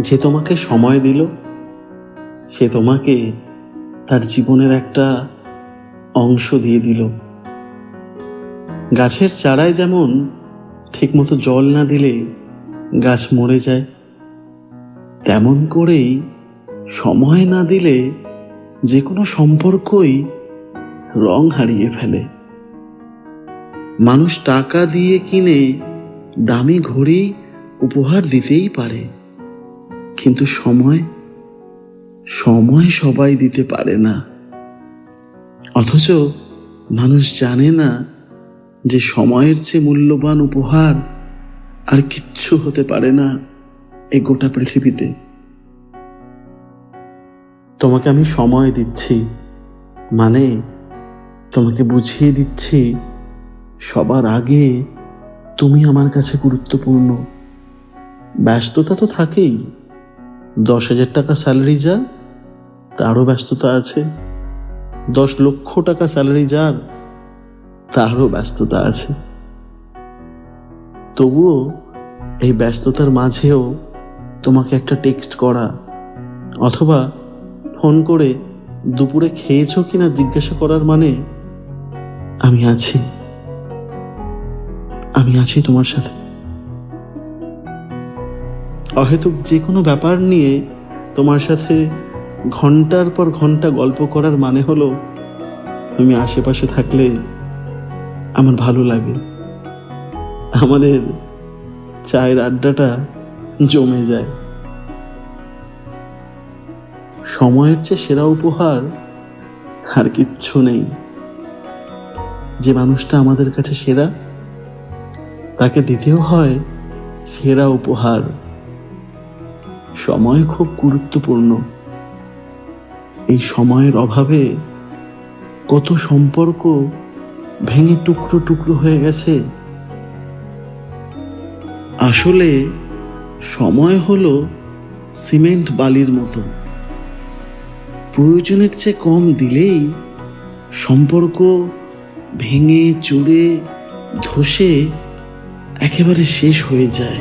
যে তোমাকে সময় দিল, সে তোমাকে তার জীবনের একটা অংশ দিয়ে দিল। গাছের চারায় যেমন ঠিকমতো জল না দিলে গাছ মরে যায়, তেমন করেই সময় না দিলে যে কোনো সম্পর্কই রং হারিয়ে ফেলে। মানুষ টাকা দিয়ে কিনে দামি ঘড়ি উপহার দিতেই পারে, কিন্তু সময় সবাই দিতে পারে না। অথচ মানুষ জানে না যে সময়ের চেয়ে মূল্যবান উপহার আর কিচ্ছু হতে পারে না এই গোটা পৃথিবীতে। তোমাকে আমি সময় দিচ্ছি, মানে তোমাকে বুঝিয়ে দিচ্ছি সবার আগে তুমি আমার কাছে গুরুত্বপূর্ণ। ব্যস্ততা তো থাকেই, 10,000 টাকা স্যালারি যার তারও ব্যস্ততা আছে, 10 লক্ষ টাকা স্যালারি যার তারও ব্যস্ততা আছে। তবুও এই ব্যস্ততার মাঝেও তোমাকে একটা টেক্সট করা অথবা ফোন করে দুপুরে খেয়েছো কিনা জিজ্ঞাসা করার মানে আমি আছি তোমার সাথে। অহেতুক যে কোনো ব্যাপার নিয়ে তোমার সাথে ঘন্টার পর ঘন্টা গল্প করার মানে হলো তুমি আশেপাশে থাকলে আমার ভালো লাগে, আমাদের চায়ের আড্ডাটা জমে যায়। সময়ের চেয়ে সেরা উপহার আর কিচ্ছু নেই। যে মানুষটা আমাদের কাছে সেরা, তাকে দিতেও হয় সেরা উপহার। সময় খুব গুরুত্বপূর্ণ। এই সময়ের অভাবে কত সম্পর্ক ভেঙে টুকরো টুকরো হয়ে গেছে। আসলে সময় হলো সিমেন্ট বালির মতো, প্রয়োজনের চেয়ে কম দিলেই সম্পর্ক ভেঙে চুরে ধসে একেবারে শেষ হয়ে যায়।